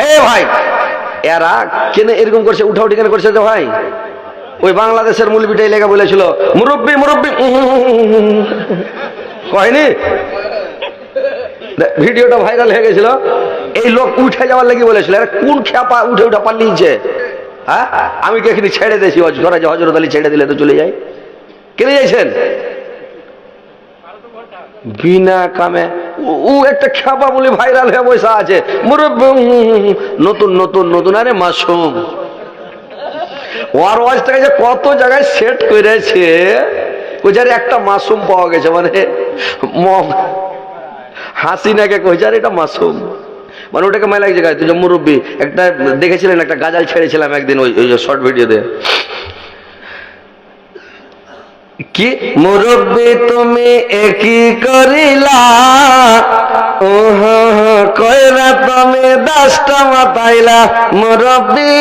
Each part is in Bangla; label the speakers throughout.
Speaker 1: এ ভাই এরা কেন এরকম করছে, উঠাউঠি কেন করছে? ভাই ওই বাংলাদেশের মুলবিটাই লেগে বলেছিল মুরব্বী মুরব্বী, কয়নি? ভিডিওটা ভাইরাল হয়ে গেছিল। এই লোক উঠে যাওয়ার লেগে বলেছিল, এরা কোন খেপা উঠে উঠে পালিয়েছে? হ্যাঁ, আমি কি এখানে ছেড়ে দিয়েছি? হজরত আলী ছেড়ে দিলে তো চলে যাই। কেন যাইছেন বিনা কামে? ও একটা খেপা বলে ভাইরাল হয়ে বসে আছে, মুরব্বী নতুন নতুন নতুন। আরে মাসুম ওয়ার ওয়াজটাকে যে কত জায়গায় সেট করেছে, ও যারে একটা মাসুম পাওয়া গেছে, মানে হাসিনাকে কইছে আর এটা মাসুম, মানে ওটাকে মেলা এক জায়গায়। তুই যে মুরব্বী একটা দেখেছিলেন, একটা গাজাল ছেড়েছিলাম একদিন ওই শর্ট ভিডিওতে, কি মুরব্বী তুমি একই করিলা, ওহ কইরা তুমি 10টা মাতাইলা, মুরব্বী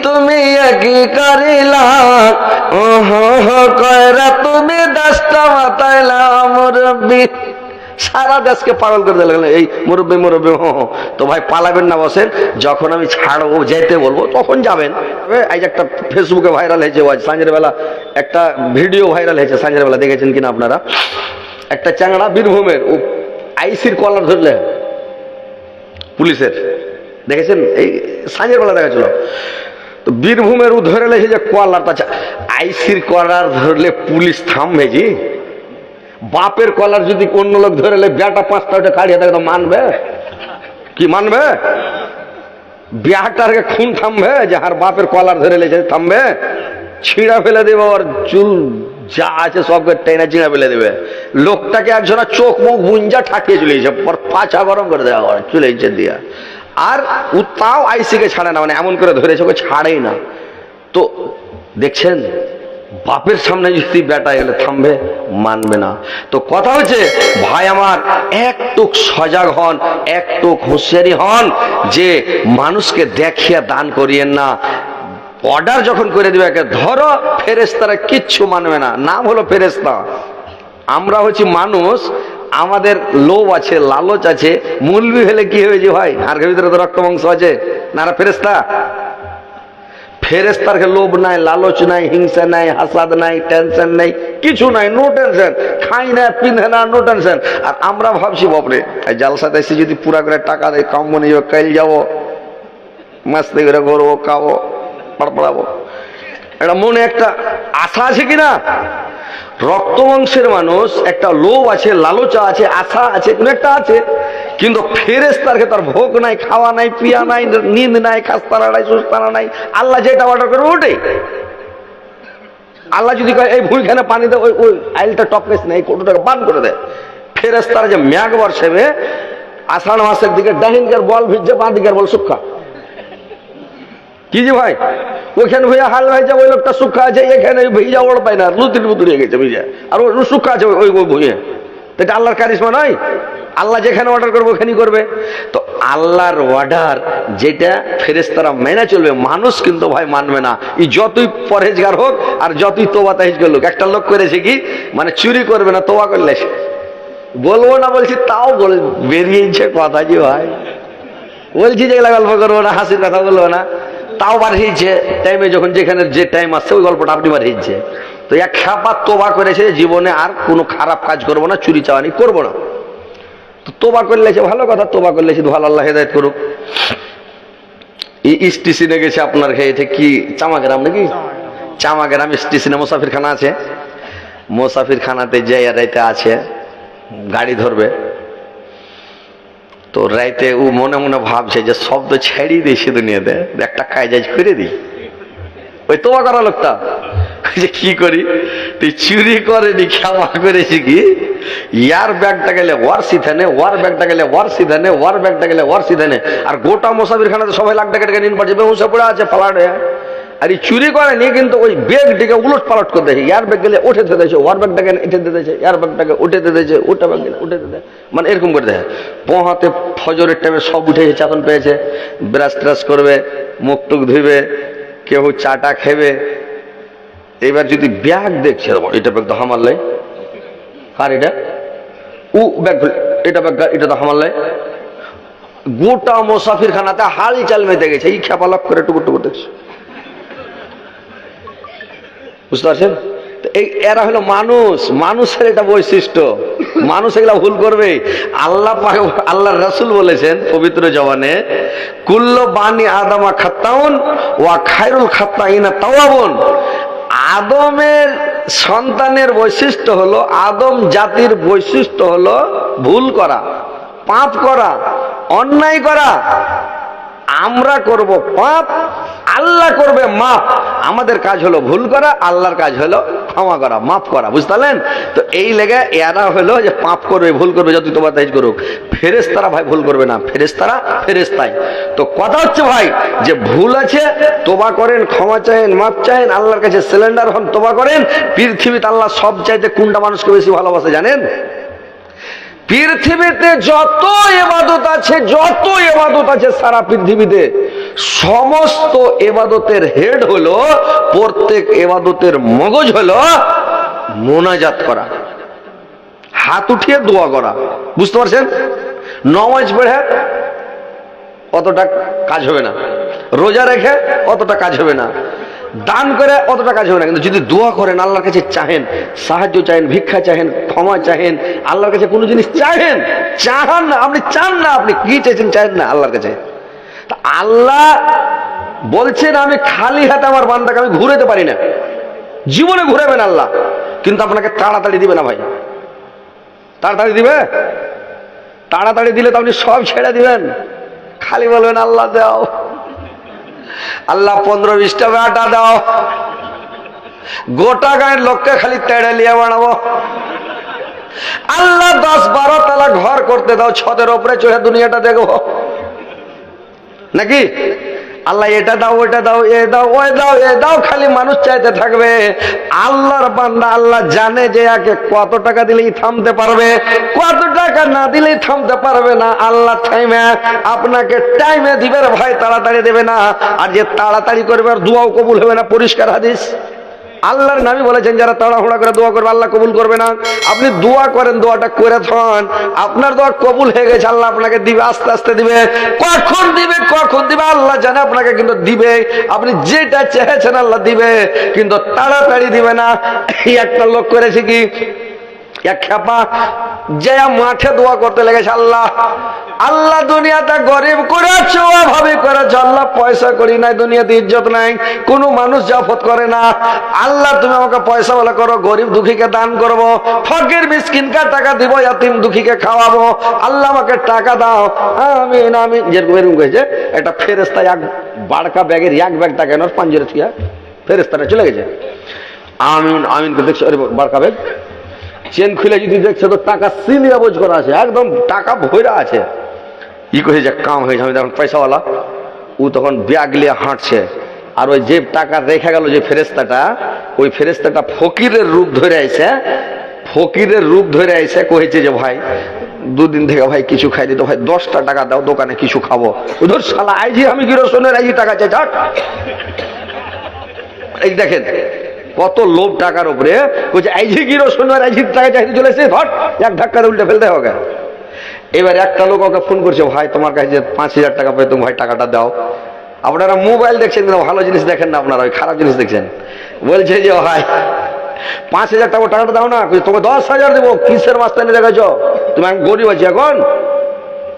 Speaker 1: তুমি একই করিলা, ওহ কইরা তুমি 10টা মাতাইলা, মুরব্বী। সারা দেশকে পাগল করে দিলেন এই মুরব্বী মুরব্বী। তো ভাই পালাবেন না, বসেন, যখন আমি ছাড়বো যেতে বলবো তখন যাবেন। এই যে একটা ফেসবুকে ভাইরাল হয়েছে, সাঁঝের বেলা একটা ভিডিও ভাইরাল হয়েছে, সাঁঝের বেলা দেখেছেন কিনা আপনারা? একটা চ্যাংড়া বীরভূমের আইসির কলার ধরলে পুলিশের, দেখেছেন? এই সাঁঝের বেলা দেখাচ্ছিল। তো বীরভূমের ধরে লেগেছে যে কলারটা, আইসির কলার ধরলে পুলিশ থামবে জি? বাপের কলার যদি অন্য লোক ধরে বেটা 5টা ওটা কাড়িয়ে দেয় তো মানবে কি? মানবে? বিয়াটার খুন থামবে? যাহার বাপের কলার ধরে লেছে থামবে? ছিঁড়া ফেলে দেবে, ওর চুল যা আছে সবকে টেনে ছিঁড়া ফেলে দেবে। লোকটাকে একজনা চোখ মুখ বুঞ্জা ঠাকিয়ে চলেছে, পর পাছা গরম করে দেওয়া চলে দিয়া। আর ও তাও আইসিকে ছাড়ে না, মানে এমন করে ধরেছে ওকে ছাড়েই না। তো দেখছেন, বাপের সামনে যদি বেটা এলে থামবে? মানবে না। তো কথা হচ্ছে ভাই আমার, একটু সজাগ হন, একটু হুঁশিয়ারি হন যে মানুষকে দেখিয়া দান করিয়েন না। অর্ডার যখন করে দিবে একে ধরো, ফেরেশতারা কিচ্ছু মানবে না, নাম হলো ফেরেশতা। আমরা হচ্ছি মানুষ, আমাদের লোভ আছে, লালচ আছে। মুলবি হলে কি হয়েছে ভাই? হাড়ের ভিতরে তো রক্ত মাংস আছে না? ফেরেশতা ফেরেশতার লোভ নাই, লালচ নাই, হিংসা নাই, হাসাদ নাই, টেনশন নাই, কিছু নাই, নো টেনশন। খাই না, পিন্ধে না, নো টেনশন। আর আমরা ভাবছি বাপরে জালসাতে এসে যদি পুরা করে টাকা দেয়, কাম নিয়ে কাল যাবো, মাস্তি করে করবো, খাবো, পড়াবো, এটা মনে একটা আশা আছে কিনা? রক্ত বংশের মানুষ, একটা লোভ আছে, লালচা আছে, আশা আছে, কোন একটা আছে। কিন্তু ফেরেশতার তার ভোগ নাই, খাওয়া নাই, পিয়া নাই, নিন্দ নাই, খাস্তানা নাই, সুস্তানা নাই। আল্লাহ যেটা অর্ডার করে ওটাই। আল্লাহ যদি কয় এই ভূমিখানে পানি দেয়, ওই আইলটা টপকেস নেই, কটুটাকে বান করে দেয়। ফেরেশতার যে ম্যাগ বর্ষেবে আষাঢ় মাসের দিকে ডাহিনকার বল ভিজছে, বাঁ দিকের বল সুক্ষা। কি যে ভাই, ওইখানে ভুইয়া হাল ভাইজা ওই লোকটা সুখা আছে, এখানে ভিজা ওড় পায় না, লুতির মুতুর হয়ে গেছে ভিজা, আর ওই সুখা আছে ওই ভুইয়া। এটা আল্লাহর কারিশমা নয়? আল্লাহ যেখানে অর্ডার করবে ওখানেই করবে। তো আল্লাহর অর্ডার যেটা ফেরেশতারা মেনে চলবে, মানুষ কিন্তু ভাই মানবে না। এই যতই পরহেজগার হোক আর যতই তোবা তাহিজ করুক, একটা লোক করেছে কি, মানে চুরি করবে না, তোবা করলে বলবো না বলছি, তাও বল বেরিয়েছে কথা যে ভাই, বলছি যেগুলা গল্প করবো না, হাসির কথা বলবো না, তাও বাড়িয়েছে টাইমে, যখন যেখানে যে টাইম আসছে ওই গল্পটা আপনি বাড়িয়েছে। তো এক খাপা তোবা করেছে, জীবনে আর কোনো খারাপ কাজ করবো না, চুরি চাওয়ানি করবো না। তো তোবা করলেছে, ভালো কথা, তোবা করলেছে, ভালো, আল্লাহ হেদায়েত করুক। স্টেশনে গেছে আপনার এটা কি চামাগ্রাম নাকি? চামাগ্রাম স্টেশনে মুসাফির খানা আছে, মুসাফির খানাতে যাই রাইতে আছে, গাড়ি ধরবে। তো রাইতে ও মনে মনে ভাবছে যে সব তো ছেড়েই দিয়েছি দুনিয়াতে, একটা কাজ করে দিই। ওই তোবা করা লোকটা যে কি করি, তুই চুরি করেনি, ক্ষমা করেছি কি, ইয়ার ব্যাগটা গেলে ওয়ার সিধানে, ওয়ার ব্যাগটা গেলে ওয়ার সিধানে, ওয়ার ব্যাগটা গেলে ওয়ার সিধানে। আর গোটা মুসাফির খানাতে সবাই লাখ টাকা টাকা নিন পাচ্ছে, বেহুশে পড়ে আছে পালাড়ে। আর এই চুরি করেনি, কিন্তু ওই ব্যাগটিকে উলট পালট করে দিয়েছে। ইয়ার ব্যাগ গেলে উঠে দিয়েছে, ওয়ার ব্যাগটাকে এঁটে দিয়েছে, ইয়ার ব্যাগটাকে উঠে দিয়েছে, ওটা ব্যাগ গেলে উঠে দিতে, মানে এরকম করে দেয়। পোহাতে ফজরের টাইমে সব উঠেছে, চাতন পেয়েছে, ব্রাশ ট্রাশ করবে, মুখ টুক ধুবে, কেউ চাটা খেবে। এবার যদি ব্যাগ দেখছে, এটা ব্যাগ তো হামার লাই, আর এটা ও ব্যাগ, এটা ব্যাগ, এটা তো হামার লাই, গোটা মুসাফির খানাতে হাড়ি চাল মেতে গেছে, এই খেপালক করে টুকুর টুকুর দেখছে। বুঝতে পারছেন? এই এরা হলো মানুষ, মানুষের এটা বৈশিষ্ট্য। মানুষ এগুলা ভুল করবে। আল্লাহ আল্লাহ রাসূল বলেছেন পবিত্র জবানে, কুল্লু বানি আদমা খাত্তাউন ওয়া খায়রুল খাত্তাইনা তাওয়াবুন। আদমের সন্তানের বৈশিষ্ট্য হলো, আদম জাতির বৈশিষ্ট্য হলো ভুল করা, পাপ করা, অন্যায় করা। আমরা করব পাপ, আল্লাহ করবে মাপ। আমাদের কাজ হলো ভুল করা, আল্লাহর কাজ হলো ক্ষমা করা, মাফ করা। বুঝতে পারলেন? তো এই লেগে এরা হলো যে পাপ করবে, ভুল করবে, যতই তোবা তাই করুক। ফেরেশতারা ভাই ভুল করবে না, ফেরেশতারা ফেরেশতাই। তো কথা হচ্ছে ভাই যে ভুল আছে, তোবা করেন, ক্ষমা চাহেন, মাপ চাহেন, আল্লাহর কাছে সিলিন্ডার হন, তোবা করেন। পৃথিবীতে আল্লাহ সব চাইতে কোনটা মানুষকে বেশি ভালোবাসে জানেন? পৃথিবীতে যত ইবাদত আছে, যত ইবাদত আছে সারা পৃথিবীতে, সমস্ত ইবাদতের হেড হলো, প্রত্যেক ইবাদতের মগজ হলো মোনাজাত করা, হাত উঠিয়ে দোয়া করা। বুঝতে পারছেন? নামাজ পড়ে অতটা কাজ হবে না, রোজা রেখে অতটা কাজ হবে না, দান করে অতটা কাজ হবে না, কিন্তু যদি দোয়া করেন, আল্লাহর কাছে চাহেন, সাহায্য চাহেন, ভিক্ষা চাহেন, ক্ষমা চাহেন, আল্লাহর কাছে কোনো জিনিস চাহেন, চাহান না, আপনি চান না, আপনি কি চাইছেন চাহেন না আল্লাহর কাছে। তা আল্লাহ বলছেন আমি খালি হাতে আমার বান্দাকে আমি ঘুরাতে পারি না, জীবনে ঘুরাবেন আল্লাহ, কিন্তু আপনাকে তাড়াতাড়ি দিবে না ভাই। তাড়াতাড়ি দিবে? তাড়াতাড়ি দিলে তো আপনি সব ছেড়ে দিবেন, খালি বলবেন আল্লাহ দাও, আল্লাহ 15-20টা বেটা দাও, গোটা গায়ের লোককে খালি তেড়ে লিয়ে বানাবো। আল্লাহ 10-12 তলা ঘর করতে দাও, ছদের উপরে চড়ে দুনিয়াটা দেখবো নাকি? আল্লাহ এটা দাও, ওইটা দাও, এ দাও, ওই দাও, এ দাও, খালি মানুষ চাইতে থাকবে। আল্লাহর বান্দা আল্লাহ জানে যে একে কত টাকা দিলেই থামতে পারবে, কত টাকা না দিলেই থামতে পারবে না। আল্লাহ টাইমে আপনাকে টাইমে দিবে রে ভাই, তাড়াতাড়ি দেবে না। আর যে তাড়াতাড়ি করবে আর দোয়াও কবুল হবে না, পরিষ্কার হাদিস। আল্লাহর নবী বলেছেন যারা তাড়াহুড়া করে দোয়া করবে আল্লাহ কবুল করবে না। আপনি দোয়া করেন, দোয়াটা করে থান, আপনার দোয়া কবুল হয়ে গেছে, আল্লাহ আপনাকে দিবে, আস্তে আস্তে দিবে। কখন দিবে, কখন দিবে আল্লাহ জানে, আপনাকে কিন্তু দিবে। আপনি যেটা চেয়েছেন আল্লাহ দিবে, কিন্তু তাড়াতাড়ি দিবে না। একটা লোক করেছে কি, এক খেপা যে মাঠে দোয়া করতে লেগেছে, আল্লাহ আল্লাহ দুনিয়াটা গরিব করেছো, অভাবে করেছো, আল্লাহ পয়সা করি নাই, দুনিয়াতে ইজ্জত নাই, কোন মানুষ জাফত করে না, আল্লাহ তুমি আমাকে পয়সা বলে করো, গরিব দুঃখীকে দান করবো, ফকির মিসকিনকে টাকা দিব, ইয়াতিম দুঃখীকে খাওয়াবো, আল্লাহ আমাকে টাকা দাও, আমিন আমিন। যেরকম এরকম হয়েছে, একটা ফেরেশতা এক বাড়কা ব্যাগের এক ব্যাগ টাকা এনে পাঞ্জরে থুয়া ফেরেশতাটা চলে গেছে, আমিন আমিন করে দেখছো, বাড়কা ব্যাগ চেন খুলে যদি দেখছে তো টাকা সিলিয়া বোঝ করা আছে, একদম টাকা ভৈরা আছে। ই কহে যে কাম হয়েছে, আমি তখন পয়সাওয়ালা, ও তখন ব্যাগ নিয়ে হাঁটছে। আর ওই যে টাকা রেখে গেল যে ফেরেশতাটা, ওই ফেরেশতাটা ফকিরের রূপ ধরে আইছে, ফকিরের রূপ ধরে আইছে, কহেছে যে ভাই দুদিন থেকে ভাই কিছু খাই দিত, ভাই 10টা টাকা দাও, দোকানে কিছু খাবো। ওদের শালা আইজি আমি কিরোসনের আইজি টাকা চাই, ঝাট। এই দেখেন কত লোভ টাকার উপরে, বলছে আইজি কিরোসনের আইজি টাকা চাইতে চলেছে, ধট এক ধাক্কা উল্টে ফেলতে হবে। এবার একটা লোক ওকে ফোন করছে, ভাই তোমার কাছে যে 5000 টাকা পাই, তুমি ভাই টাকাটা দাও। আপনারা মোবাইল দেখছেন কিন্তু ভালো জিনিস দেখেন না, আপনারা ওই খারাপ জিনিস দেখছেন। বলছে যে ভাই 5000 টাকা টাকাটা দাও না, তোমাকে 10,000 দেবো। কিসের মাস্তানি দেখাচ্ছ তুমি, আমি গরিব আছি এখন।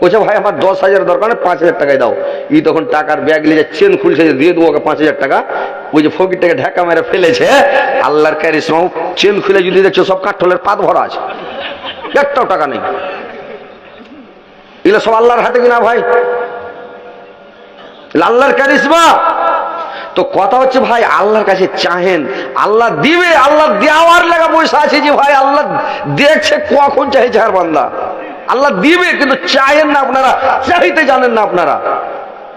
Speaker 1: বলছে ভাই আমার 10,000 দরকার নেই, 5000 টাকাই দাও। ই তখন টাকার ব্যাগ নিয়ে চেন খুলছে, দিয়ে দেবো ওকে 5000 টাকা। ওই যে ফকিরটাকে ঢাকা মেরে ফেলেছে, আল্লাহর কারিশমা, চেন খুলে যদি দেখছো সব কাঠলের পাত ভরা আছে, একটাও টাকা নেই। এগুলো সব আল্লাহর হাতে কিনা ভাই, আল্লাহর কারিশমা। তো কথা হচ্ছে ভাই আল্লাহর কাছে চাহেন, আল্লাহ দিবে, আল্লাহ দেওয়ার লাগা পয়সা আছে যে ভাই আল্লাহ দেখছে কখন চাইছে আর বান্দা, আল্লাহ দিবে, কিন্তু চাহেন না আপনারা, চাইতে জানেন না আপনারা।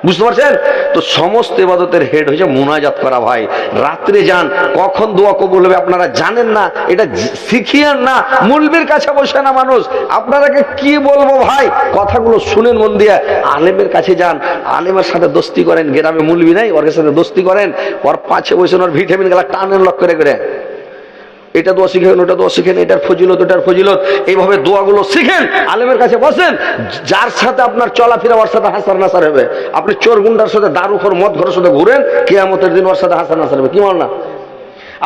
Speaker 1: বুঝতে পারছেন? তো সমস্ত ইবাদতের হেড হয়েছে মুনাজাত করা ভাই। রাত্রে যান, কখন দোয়া কবুল হবে আপনারা জানেন না, এটা শিখিয়েন না। মুলবির কাছে বসে না মানুষ, আপনারাকে কি বলবো ভাই, কথাগুলো শুনেন মন দিয়ে। আলেমের কাছে যান, আলেমের সাথে দোস্তি করেন, গ্রামে মুলবি নাই, ওর সাথে দোস্তি করেন, ওর পাশে বসে ওর ভিটামিন গুলা টানেন লক করে করে। এটা দোয়া শিখেন, ওটা দোয়া শিখেন, এটার ফজিলত, ওটার ফজিলত, এইভাবে দোয়াগুলো শিখেন, আলেমের কাছে বসেন। যার সাথে আপনার চলাফেরা ওর সাথে হাসার নাসার হবে। আপনি চোর গুন্ডার সাথে, দারুখোর মদ ঘরের সাথে ঘুরেন, কিয়ামতের দিন ওর সাথে হাসার নাসার হবে। কি বল না?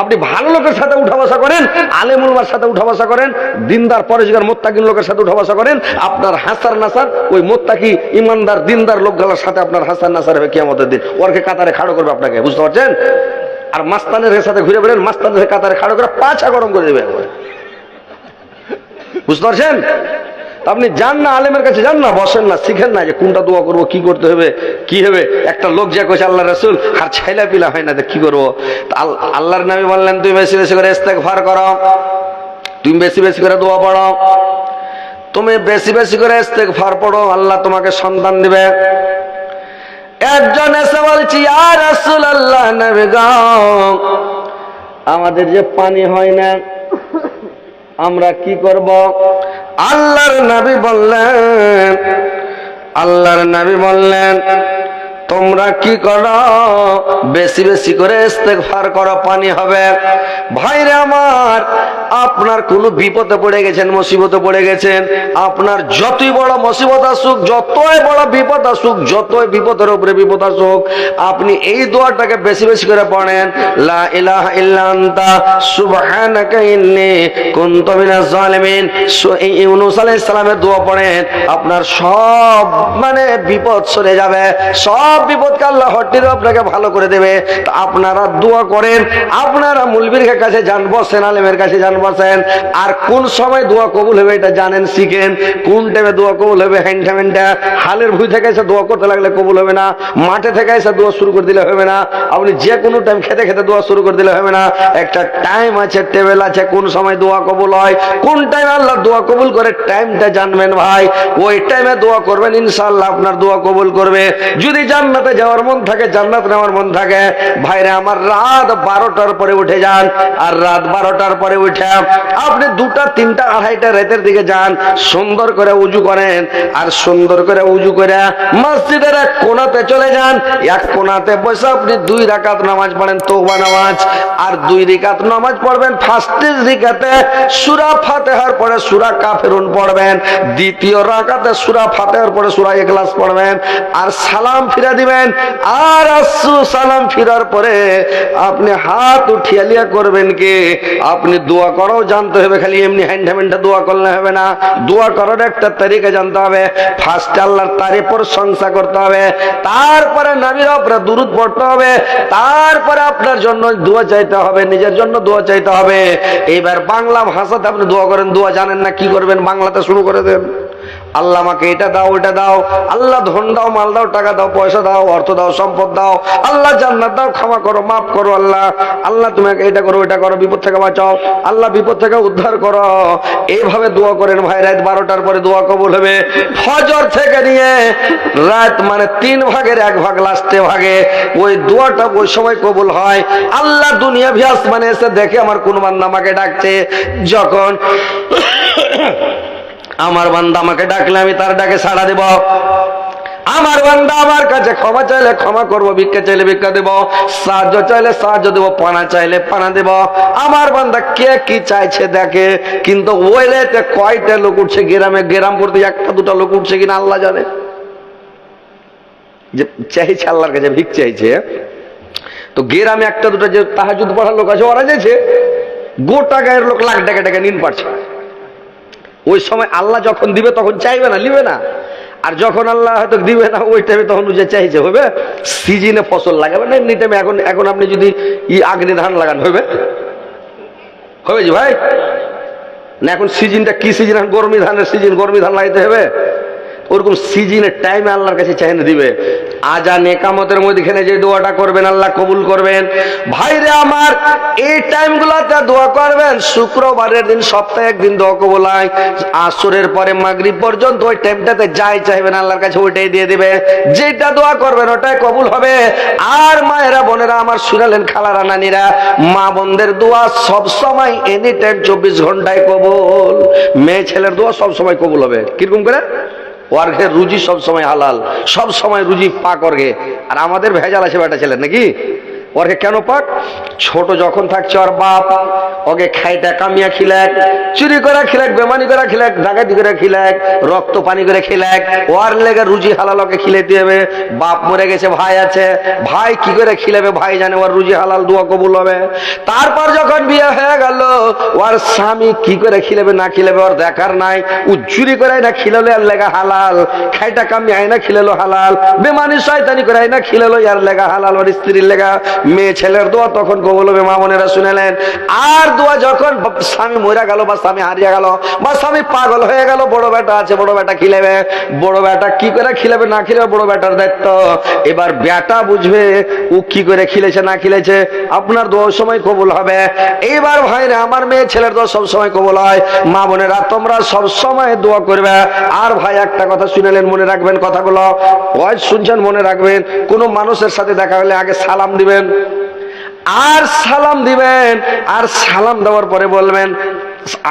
Speaker 1: আপনি ভালো লোকের সাথে উঠা বসা করেন, আলেম উলামার সাথে উঠা বসা করেন, দিনদার পরেশগার মোত্তাকিন লোকের সাথে উঠা বসা করেন, আপনার হাসার নাসার ওই মোত্তাকি ইমানদার দিনদার লোকগুলোর সাথে আপনার হাসার নাসার হবে কিয়ামতের দিন। ওরকে কাতারে খাড়ো করবে আপনাকে, বুঝতে পারছেন? আর মাস্তানের সাথে ঘুরে বেড়েন, মাস্তানের কাতারে খাড়ো করে পাছা গরম করে দেবে একবারে, বুঝতে পারছেন? আপনি যান না, আলেমের কাছে যান না, বসেন না, শিখেন না যে কোনটা দোয়া করবো, কি করতে হবে, কি হবে। একটা লোক যা কইছে আল্লাহ রাসূল, আর ছাইলা পিলা হয় না, কি করবো? আল্লাহর নবী বললেন, তুমি বেশি বেশি করে ইস্তেগফার করো, তুমি বেশি বেশি করে দোয়া পড়ো, তুমি বেশি বেশি করে ইস্তেগফার পড়ো, আল্লাহ তোমাকে সন্তান দিবে। একজন এসে বলছি, ইয়া রাসূলুল্লাহ, নবী গো, আমাদের যে পানি হয় না, আমরা কি করব? আল্লাহর নবী বললেন, তোমরা কি করো? বেশি বেশি করে ইস্তেগফার করো, পানি হবে। ভাইরে আমার, আপনার কোন বিপদে পড়ে গেছেন, মুসিবতে পড়ে গেছেন, আপনার যতই বড় মুসিবত আসুক, যতই বড় বিপদ আসুক, যতই বিপদের উপরে বিপদ আসুক, আপনি এই দোয়াটাকে বেশি বেশি করে পড়েন, লা ইলাহা ইল্লা আনতা সুবহানাকা ইন্নী কুনতু মিনাজ জালিমিন। ইউনূস আলাইহিস সালামের দোয়া পড়েন, আপনার সব বিপদ সরে যাবে, সব বিপদকে আল্লাহ হটিয়ে আপনাকে ভালো করে দেবে। তো আপনারা দোয়া করেন, আপনারা মুলবির কাছে যান, বসেন, আলেমের কাছে যান, বসেন। আর কোন সময় দোয়া কবুল হবে এটা জানেন, শিখেন। কোন টাইমে দোয়া কবুল হবে, হ্যান্ডা হালের ভুই থেকে এসে দোয়া করতে লাগলে কবুল হবে না, মাঠে থেকে এসে দোয়া শুরু করে দিলে হবে না, আপনি যে কোনো টাইম খেতে খেতে দোয়া শুরু করে দিলে হবে না। একটা টাইম আছে, টেবিল আছে, কোন সময় দোয়া কবুল হয়, কোন টাইমে আল্লাহ দোয়া কবুল করে, টাইমটা জানবেন ভাই। ওই টাইমে দোয়া করবেন, ইনশাআল্লাহ আপনার দোয়া কবুল করবে। যদি জান্নাতে যাওয়ার মন থাকে, জান্নাত নেওয়ার মন থাকে, ভাইরে আমার, রাত 12টার পরে উঠে যান। আর রাত 12টার পরে উঠে আপনি 2টা, 3টা, 2:30টা রাতের দিকে যান, সুন্দর করে উজু করেন। আর সুন্দর করে উজু করে মসজিদের এক কোণাতে চলে যান। এক কোণাতে বসে আপনি 2 রাকাত নামাজ পড়েন, তওবা নামাজ। আর 2 রাকাত নামাজ পড়বেন। ফার্স্টের রাকাতে সূরা ফাতিহার পরে সূরা কাফিরুন পড়বেন, দ্বিতীয় রাকাতে সূরা ফাতিহার পরে সূরা ইখলাস পড়বেন। আর সালাম ফিরা দিবেন। আর সালাম ফিরার পরে আপনি হাত উঠিয়ে লিয়া করবেন কি, আপনি দোয়া করাও জানতে হবে, খালি এমনি হ্যান্ডা দোয়া করলে হবে না। দোয়া করার একটা তারিকা জানতে হবে। ফার্স্ট আল্লাহর তারিফ প্রশংসা করতে হবে, তারপরে নবীর উপরে দুরূদ পড়তে হবে, তারপরে আপনার জন্য দোয়া চাইতে হবে, নিজের জন্য দোয়া চাইতে হবে। এইবার বাংলা ভাষাতে আপনি দোয়া করেন, দোয়া জানেন না, কি করবেন? বাংলাতে শুরু করে দেন। আল্লাহ আমাকে এটা দাও, ওটা দাও, আল্লাহ ধন দাও, মাল দাও, টাকা দাও, পয়সা দাও, অর্থ দাও, সম্পদ দাও, আল্লাহ জান্নাত দাও, ক্ষমা করো, মাফ করো, আল্লাহ তুমি এটা করো, এটা করো, বিপদ থেকে বাঁচাও, আল্লাহ বিপদ থেকে উদ্ধার করো। এইভাবে দোয়া করেন ভাই। রাত 12টার পরে দোয়া কবুল হবে। ফজর থেকে নিয়ে রাত 3 ভাগের 1 ভাগ, লাস্টে ভাগে ওই দোয়াটা ওই সময় কবুল হয়। আল্লাহ দুনিয়া ভি আসমানে এসে দেখে আমার কোন বান্দা আমাকে ডাকছে। যখন আমার বান্দা আমাকে ডাকলে আমি তার ডাকে সাড়া দেব। আমার বান্দা আমার কাছে ক্ষমা চাইলে ক্ষমা করবো, ভিক্ষা চাইলে ভিক্ষা দেব, সাহায্য চাইলে সাহায্য দেব, পানা চাইলে পানা দেব। আমার বান্দা কে কি চাইছে দেখে। কিন্তু ওই রাতে কয়টা লোক উঠছে গ্রামে, গ্রাম করতে 1টা 2টা লোক উঠছে কিনা আল্লাহ জানে, যে চাইছে আল্লাহর কাছে, ভিক চাইছে। তো গ্রামে 1টা 2টা যে তাহাজ্জুদ পড়ার লোক আছে, ওরা যাচ্ছে, গোটা গায়ের লোক লাখ টাকা টাকা নিন পারছে। ওই সময় আল্লাহ যখন দিবে তখন চাইবে না, নিবে না। আর যখন আল্লাহ হয়তো দিবে না ওই টাইমে, তখন যে চাইছে হবে। সিজনে ফসল লাগাবে না, এমনি টাইমে। এখন আপনি যদি আগ্নি ধান লাগান, হবে যে ভাই না? এখন সিজনটা কি সিজন? গরমি ধানের সিজন, গরমি ধান লাগাইতে হবে। ওরকম সিজনের টাইমে আল্লাহর কাছে চাইনে দিবে। আজান একামতের মধ্যখানে যে দোয়াটা করবেন আল্লাহ কবুল করবেন। ভাইরে আমার, এই টাইমগুলোতে দোয়া করবেন। শুক্রবারের দিন সপ্তাহে 1 দিন দোয়া কবুল হয়। আসরের পরে মাগরিব পর্যন্ত ওই টাইমটাতে যাই চাইবেন আল্লাহর কাছে ওইটাই দিয়ে দিবে। যেটা দোয়া করবেন ওটাই কবুল হবে। আর মায়েরা বোনেরা আমার শুনালেন, খালারা নানিরা, মা বোনদের দোয়া সব সময় এনি টাইম 24 ঘন্টায় কবুল। মেয়ে ছেলের দোয়া সব সময় কবুল হবে। কিরকম করে? ওয়ার্ঘে রুজি সব সময় হালাল, সব সময় রুজি পাক ওর্ঘে। আর আমাদের ভেজাল আছে বেটা ছেলে নাকি? ওর্ঘে কেন পাক? ছোট যখন থাকছে ওর বাপ ওকে খাইটা কামিয়া খিলাক, চুরি করে খিলাক, বেমানি করে খিলাক, ডাকাতি করে খিলাক, রক্ত পানি করে খিলাক, ওর লেগে রুজি হালাল ওকে খিলাইতে হবে। বাপ মরে গেছে, ভাই আছে, ভাই কি করে খিলাবে, ভাই জানে ওর রুজি হালাল, দোয়া কবুল হবে। তারপর যখন বিয়ে হয়ে গেল ওর স্বামী কি করে খিলাবে না খিলাবে ওর দেখার নাই, ও চুরি করে না খিলালো আর লেগা হালাল, খাইটা কামি আয়না খিলালো হালাল, বেমানি শয়তানি করে আয়না খিলালো আর লেগা হালাল, ওর স্ত্রীর লেগা। মেয়ে ছেলের দোয়া তখন কবুল হবে, মা বোনেরা শুনেলেন। আর দোয়া যখন স্বামী মরে গেল বা স্বামী হারিয়ে গেল বা স্বামী পাগল হয়ে গেল, বড় বেটা আছে, বড় বেটা খিলাবে, বড় বেটা কি করে খিলাবে না খিলাবে বড় বেটার দায়িত্ব। এবার বেটা বুঝবে ও কি করে খিলেছে না খিলেছে, আপনার দোয়া সময় কবুল হবে। এইবার ভাইরে আমার মেয়ে ছেলের দোয়া সব সময় কবুল হয়। মা বোনেরা তোমরা সব সময় দোয়া করবে। আর ভাই একটা কথা শুনেলেন, মনে রাখবেন কথাগুলো, ওয়াজ শুনছেন মনে রাখবেন, কোন মানুষের সাথে দেখা হলে আগে সালাম দিবেন, আর সালাম দিবেন, আর সালাম দেওয়ার পরে বলবেন,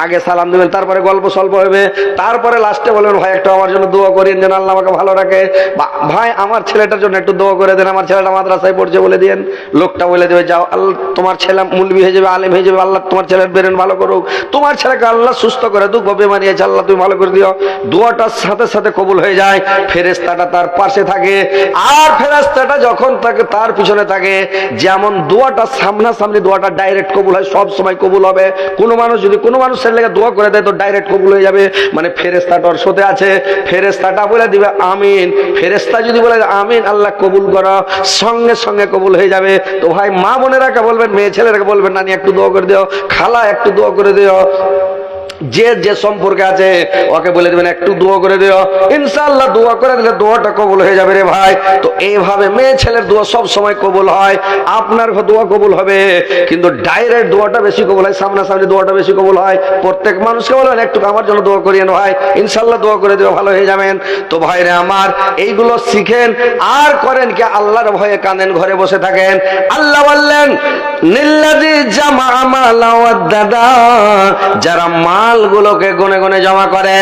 Speaker 1: আগে সালাম দিবেন, তারপরে গল্প স্বল্প হবে, তারপরে লাস্টে বলবেন ভাই একটু আমার জন্য দোয়া করেন যেন আল্লাহ আমাকে ভালো রাখে, ভাই আমার ছেলেটার জন্য একটু দোয়া করে দেন, আমার ছেলেটা মাদ্রাসায় পড়ছে বলে দিন। লোকটা বলে দেবে যাও, আল্লাহ তোমার ছেলে মুলবি হয়ে যাবে, আলেম হয়ে যাবে, আল্লাহ তোমার ছেলের ব্রেন ভালো করুক, তোমার ছেলেকে আল্লাহ সুস্থ করে দুঃখ বেমানি আছে আল্লাহ তুমি ভালো করে দিও। দোয়াটার সাথে সাথে কবুল হয়ে যায়। ফেরেশতাটা তার পাশে থাকে, আর ফেরেশতাটা যখন থাকে তার পিছনে থাকে। যেমন দোয়াটা সামনাসামনি দোয়াটা ডাইরেক্ট কবুল হয়, সব সময় কবুল হবে। কোনো মানুষ যদি কোনো মানুষের লেগে দোয়া করে দেয় তো ডাইরেক্ট কবুল হয়ে যাবে, মানে ফেরেশতাটার সাথে আছে, ফেরেশতাটা বলে দিবে আমিন, ফেরেশতা যদি বলে আমিন আল্লাহ কবুল করো, সঙ্গে সঙ্গে কবুল হয়ে যাবে। তো ভাই মা বোনেরাকে বলবেন, মেয়ে ছেলেরাকে বলবেন, নানি একটু দোয়া করে দিও, খালা একটু দোয়া করে দিও, যে যে সম্পর্কে আছে ওকে বলে দেবেন একটু দোয়া করে দিও, ইনশাআল্লাহ দোয়া করে দিলে দোয়াটা কবুল হয়ে যাবে রে ভাই। তো এইভাবে মেয়ে ছেলের দোয়া সব সময় কবুল হয়, আপনার দোয়া কবুল হবে, কিন্তু ডাইরেক্ট দোয়াটা বেশি কবুল হয়, সামনাসামনি দোয়াটা বেশি কবুল হয়। প্রত্যেক মানুষকে বলবেন একটু আমার জন্য দোয়া করিয়েন ভাই, ইনশাআল্লাহ দোয়া করে দিও, ভালো হয়ে যাবেন। তো ভাইরে আমার এইগুলো শিখেন আর করেন কি, আল্লাহর ভয়ে কাঁদেন, ঘরে বসে থাকেন। আল্লাহ বললেন নিল্লাযী জামা মালা ওয়াদ্দাদা, যারা মালগুলোকে গনে গনে জমা করে,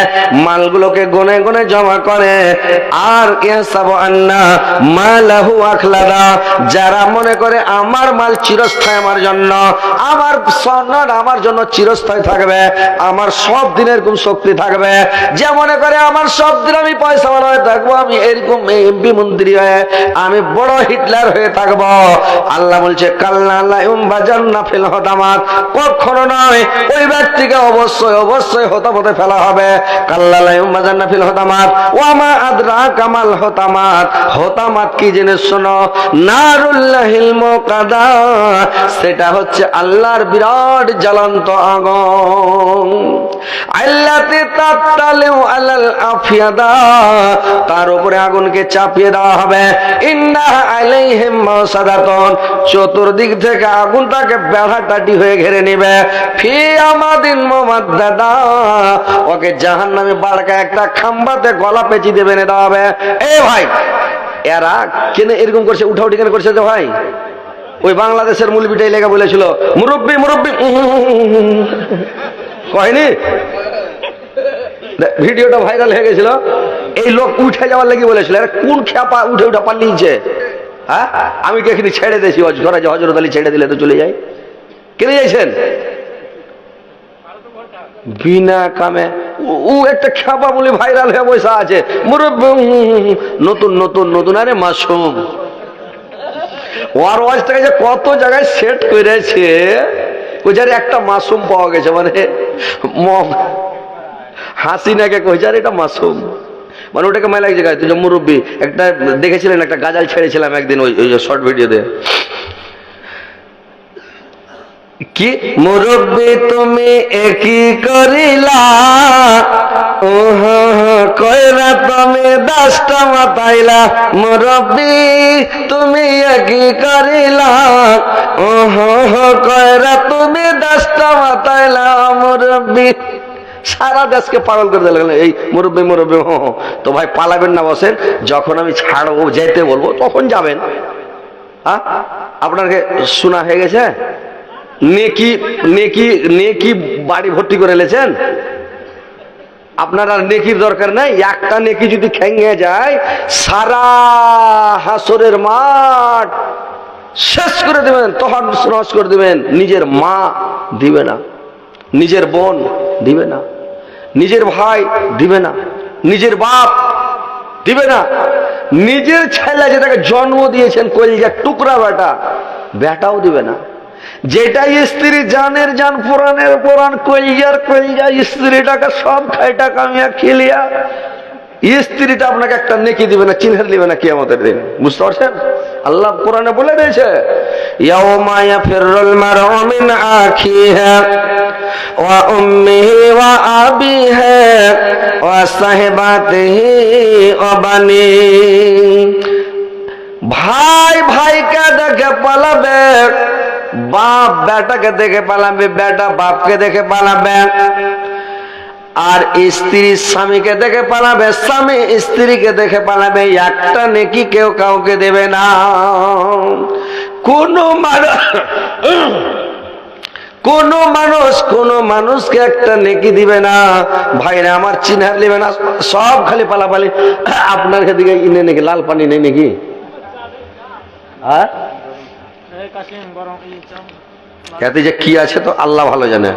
Speaker 1: মালগুলোকে গনে গনে জমা করে, আর ইয়াসাবু আন্না মালাহু আখলাদা, যারা মনে করে আমার মাল চিরস্থায়ী আমার জন্য, আমার সম্মান আমার জন্য চিরস্থায়ী থাকবে, আমার সব দিন এরকম শক্তি থাকবে, যে মনে করে আমার সব দিন আমি পয়সাওয়ালা হয়ে থাকবো, আমি এরকম এমপি মন্ত্রী হয়ে, আমি বড় হিটলার হয়ে থাকবো। আল্লাহ বলছে কাল্লা লা ইউমবাজান্না ফিল হুতামাত, কখনো নয়, ওই ব্যক্তিকে অবশ্যই অবশ্যই হতামতে ফেলা হবে। কাল্লা লা ইউমবাজান্না ফিল হুতামাত ওয়া মা আদরাকা মাল হুতামাত, হুতামাত কি জিনিস শোনো, নারুল্লাহিল মুকাদা, সেটা হচ্ছে আল্লাহর বিরাট জ্বলন্ত আগুন। আল্লাতি তাতালিউ আলাল আফিয়াদা, তার উপরে আগুনকে চাপিয়ে দেওয়া হবে। ইন্না আলাইহিম মাসাদাতুন, চতুর্দিক থেকে আগুনটাকে বেড়াটাটি হয়ে ঘিরে নেবে। ফি আমাদিন মুমাদ্দাদা, ওকে জাহান্নামে বাড়কা একটা খাম্বাতে গলা পেঁচি দেবে না দেওয়া হবে। এ ভাই এরা কেন এরকম করছে, উঠাউঠি কেন করছে? ভাই ওই বাংলাদেশের মুলবিটাই লেগে বলেছিল মুরব্বি মুরব্বি, কয়নি? ভিডিওটা ভাইরাল হয়ে গেছিল, এই লোক উঠে যাওয়ার লেগে বলেছিল, কোন খেপা উঠে উঠে পালিয়েছে। হ্যাঁ আমি কি এখানে ছেড়ে দিয়েছি, ঘরে যে হযরত আলী ছেড়ে দিলে তো চলে যাই, কেন যাইছেন বিনা কামে? ও একটা খেপা বলে ভাইরাল হয়ে বসে আছে, মুরব্বি নতুন নতুন নতুন, আরে মাসুম। ওর ওয়াজটাকে যে কত জায়গায় সেট করেছে, ও যারে একটা মাসুম পাওয়া গেছে, মানে হাসিনাকে কইছে আর এটা মাসুম, মানে ওটাকে মাই লাগছে গায়ে। তুই যে মুরব্বী একটা দেখেছিলেন, একটা গাজাল ছেড়েছিলাম একদিন ওই শর্ট ভিডিওতে, কি মুরব্বী তুমি একই করিলা, ওহ কইরা তুমি 10টা মাতাইলা, মুরব্বী তুমি একই করিলা, ওহ কইরা তুমি 10টা মাতাইলা, মুরব্বী। সারা দেশকে পাগল করে দিলেন এই মুরব্বী মুরব্বী। তো ভাই পালাবেন না, বসেন, যখন আমি ছাড়বো যেতে বলবো তখন যাবেন। হ্যাঁ আপনাকে শোনা হয়ে গেছে, নেকি নেকি নেকি বাড়ি ভর্তি করে এলেছেন, আপনার আর নেকির দরকার নাই। একটা নেকি যদি খেঙে যায়, সারা হাসরের মাঠ শেষ করে দেবেন, তহস নস করে দেবেন। নিজের মা দিবে না, নিজের বোন দিবে না, নিজের ভাই দিবে না, নিজের বাপ দিবে না, নিজের ছেলে যেটাকে জন্ম দিয়েছেন কলিজার টুকরা বেটা, বেটাও দিবে না। যেটা স্ত্রী জানের জান পুরাণের পুরাণ কলিজার কলিজা স্ত্রীটাকে সব খাইটা কামিয়া খেলিয়া স্ত্রীটা আপনাকে একটা নেকি দিবে না, চিনহার দিবে না কিয়ামতের দিন। বুঝতে পারছেন? আল্লাহ কোরআনে বলে দিয়েছে, ইয়াউমা ইয়াফিরুল মারউ মিন আখিহি ওয়া উম্মিহি ওয়া আবিহি ওয়া সাহিবাতিহি ওয়া বানি। ভাই ভাইকে দেখে পালাবে, বাপ বেটাকে দেখে পালাবে, বেটা বাপকে দেখে পালাবে, আর স্ত্রী স্বামীকে দেখে পালাবে, স্বামী স্ত্রীকে দেখে পালাবে। একটা নেকি কেউ কাউকে দেবে না। কোন মানুষকে একটা নেকি দিবে না। ভাইরা আমার চিনহার নেবে না, সব খালি পালাপালি। আপনার দিকে ইনে নাকি লাল পানি নেই নাকি? এতে যে কি আছে তো আল্লাহ ভালো জানে।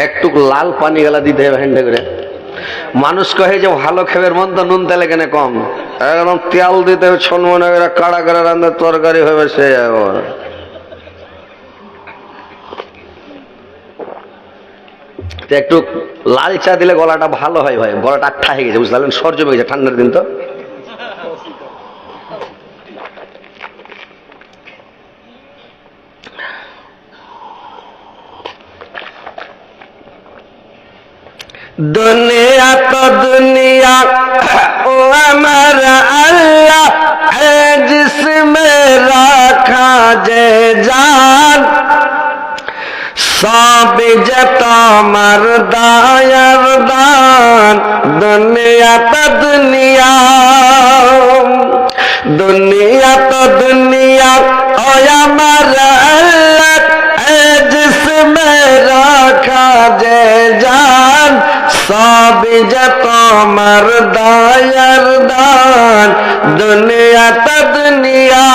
Speaker 1: একটু লাল পানি গেলা দিতে হবে হ্যান্ডে করে। মানুষ কহে যে ভালো খাবার মন তো নুন তেলে কেন কম, একদম তেল দিতে হবে ছনমনে করে, কাড়া করে রান্নার তরকারি হবে সে। একটু লাল চা দিলে গলাটা ভালো হয় ভাই, গলাটা আঠা হয়ে গেছে, বুঝলেন? সর জমে গেছে ঠান্ডার দিন তো। दुनिया तो दुनिया ओ हमारा अल्लाह है जिसमें रखा जे जान, सब जता मर्दायरदान। दुनिया तो दुनिया, दुनिया तो दुनिया ओ हमारा अल्लाह है जिसमें रखा जे जान, सब जतो मर्दायरदान। दुनिया तो दुनिया।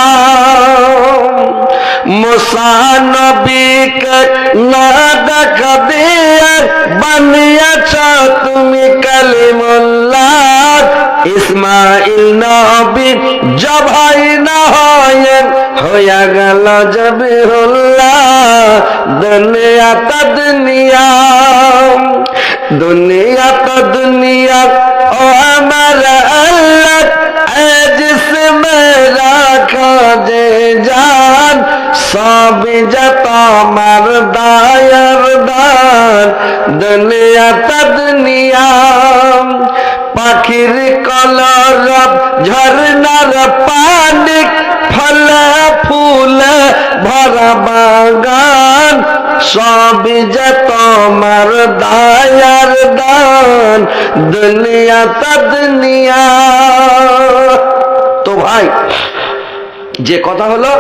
Speaker 1: मूसा नबी के ना देख दिया बनियाছো তুমি কালিমুল্লাহ। ইসমাইল নবী জবাই না হয়ে গেল জবিহুল্লাহ। দুনিয়া তো দুনিয়া, दुनिया तो दुनिया ओ हमारा अल्लाह है जिसमें रखा जे जान, सब जता मर्दायरदान। दुनिया तो दुनिया। पाखिर कलरब झरनार पानी, फल फूल भरा बागान, सब जतो मर्दायरदान। दुनिया तो दुनिया। तो भाई যে কথা হলো